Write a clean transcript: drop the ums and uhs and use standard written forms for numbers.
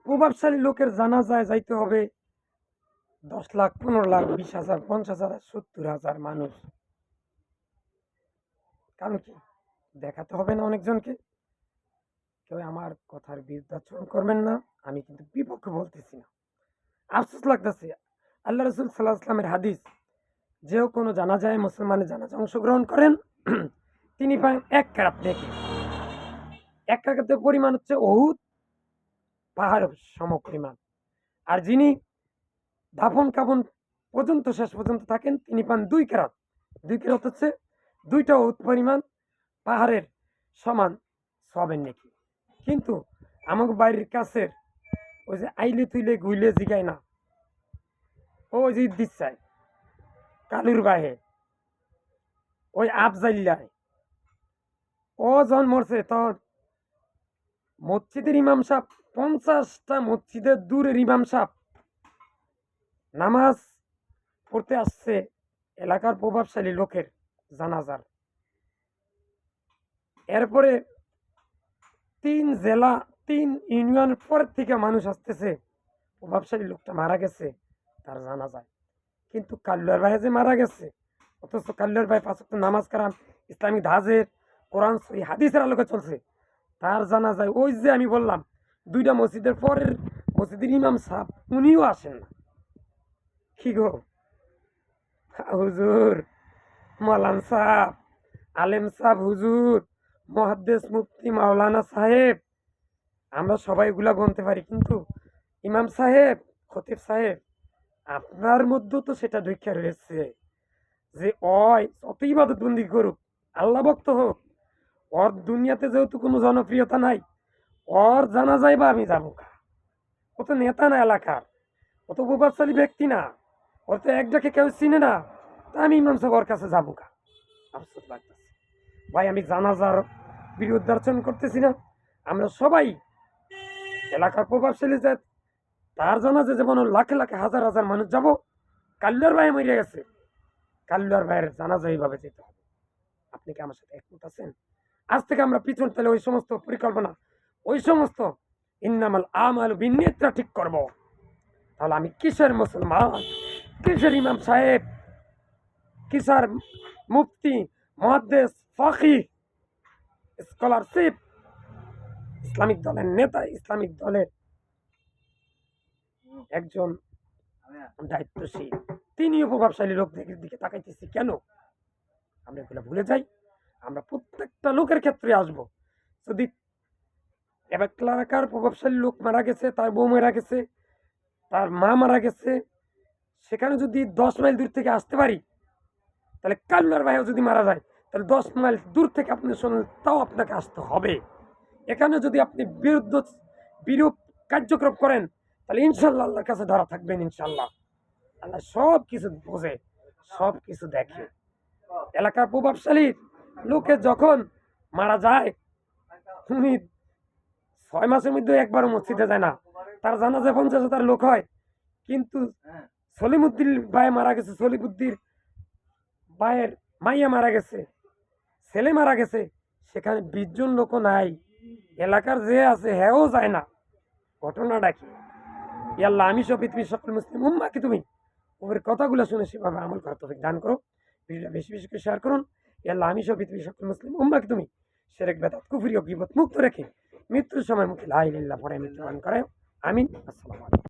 প্রভাবশালী লোকের জানাজায় যাইতে হবে 10 লাখ, 15 লাখ, 20,000, 50,000, 70,000 মানুষ। কারণ কি? দেখাতে হবে না অনেকজনকে? কেউ আমার কথার বিরুদ্ধাচরণ করবেন না। আমি কিন্তু বিপক্ষে বলতেছি না। আফসোস লাগতেছে, আল্লাহ রসুল সাল্লাহ আসলামের হাদিস, যেও কোনো জানাজায় মুসলমানের জানাজায় অংশগ্রহণ করেন তিনি পান 1 কেরাত নেকি। 1 কেরাতের পরিমাণ হচ্ছে উহুদ পাহাড় সমপরিমাণ। আর যিনি দাফন কাফন পর্যন্ত শেষ পর্যন্ত থাকেন তিনি পান 2 কেরাত। 2 কেরাত হচ্ছে 2টা উহুদ পরিমাণ পাহাড়ের সমান সবের নেকি। কিন্তু আমাকে বাড়ির কাছের ওই যে আইলে তুইলে গুইলে জিগায় না, ওই যে দিচ্ছায় কালুর বাহে ওই আফজাইল্লায় ও জন মরছে তোর মসজিদের ইমাম সাহেব, 50টা মসজিদের দূরের ইমাম সাহেব নামাজ পড়তে আসছে এলাকার প্রভাবশালী লোকের জানাজার। এরপরে 3 জেলা 3 ইউনিয়ন পর থেকে মানুষ আসতেছে, প্রভাবশালী লোকটা মারা গেছে তার জানাজায়। কিন্তু কাল্লুয়ার ভাই যে মারা গেছে, অথচ কাল্লুয়ার ভাই 5 ওয়াক্ত নামাজ কালাম ইসলামিক ধাজের কোরআন সহিহ হাদিসের আলোকে চলছে, তার জানাজায় ওই যে আমি বললাম 2টা মসজিদের পরের মসজিদের ইমাম সাহেব উনিও আসেন না। কি গো হুজুর, মৌলান সাহেব, আলেম সাহেব, হুজুর, মুহাদ্দিস, মুফতি, মাওলানা সাহেব, আমরা সবাই এগুলা বলতে পারি, কিন্তু ইমাম সাহেব, খতিব সাহেব, আপনার মধ্যেও তো সেটা দীক্ষা রয়েছে যে ওই যত ইবাদত বন্দি করুক, আল্লাহ ভক্ত হোক, ওর দুনিয়াতে যেহেতু কোনো জনপ্রিয়তা নাই, ওর জানা যাইবা আমি যাবো কা। ও তো নেতা না এলাকার, ও তো প্রভাবশালী ব্যক্তি না, ওর তো একটাকে কেউ চিনে না, তা আমি ইমাম সাহেব ওর কাছে যাবো কা। আফসোস লাগতেছে ভাই, আমি জানাজার বিরুদ্ধাচরণ করতেছি না। আমরা সবাই এলাকার প্রভাবশালী যে তার জানাজা যেমন লাখে লাখে হাজার হাজার মানুষ যাব, কাল্লুয়ার ভাই মরে গেছে, কাল্লুয়ার ভাইয়ের জানাজা এইভাবে যেতে হবে। আপনি কি আমার সাথে একমত আছেন? আজ থেকে আমরা পিছন তাহলে ওই সমস্ত পরিকল্পনা, ওই সমস্ত ইন্নামাল আমাল বিনিয়তটা ঠিক করব। তাহলে আমি কিসের মুসলমান, কিসের ইমাম সাহেব, কিসের মুফতি, মুহাদ্দিস, ফাকিহ, স্কলারশিপ, ইসলামিক দলের নেতা, ইসলামিক দলের একজন দায়িত্বশীল, তিনিও প্রভাবশালী লোকদের দিকে তাকাইতেছি কেন? আমরা এগুলো ভুলে যাই। আমরা প্রত্যেকটা লোকের ক্ষেত্রে আসব। যদি এলাকার প্রভাবশালী লোক মারা গেছে, তার বউ মারা গেছে, তার মা মারা গেছে, সেখানে যদি 10 মাইল দূর থেকে আসতে পারি, তাহলে কাল্লার ভাইও যদি মারা যায়, তাহলে 10 মাইল দূর থেকে আপনি শুনলেন, তাও আপনাকে আসতে হবে। এখানে যদি আপনি বিরূপ কার্যক্রম করেন, তাহলে ইনশাল্লাহ আল্লাহর কাছে ধরা থাকবেন। ইনশাল্লাহ আল্লাহ সব কিছু বোঝে, সব কিছু দেখে। এলাকার প্রভাবশালী লোকে যখন মারা যায়, উনি 6 মাসের মধ্যে একবারও মসজিদে যায় না, তার জানাজায় 50,000 লোক হয়। কিন্তু সলিমুদ্দিন ভাই মারা গেছে, সলিমুদ্দির ভাইয়ের মাইয়া মারা গেছে, ছেলে মারা গেছে, সেখানে 20 জন লোকও নাই, এলাকার যে আছে হ্যাঁও যায় না। ঘটনাটা কি? আল্লাহ আমি সব পৃথিবীর সকল মুসলিম উম্মাকে তুমি ওর কথাগুলো শুনে সেভাবে আমল করার তৌফিক দান করো। ভিডিওটা বেশি বেশি করে শেয়ার করুন। আল্লাহ আমি সব পৃথিবীর সকল মুসলিম উম্মাকে তুমি শিরক বিদআত কুফরি ও গীবত মুক্ত রেখে মৃত্যুর সময় মুখে লা ইলাহা ইল্লাল্লাহ পড়ে মৃত্যুবরণ করে। আমিন। আসসালামু আলাইকুম।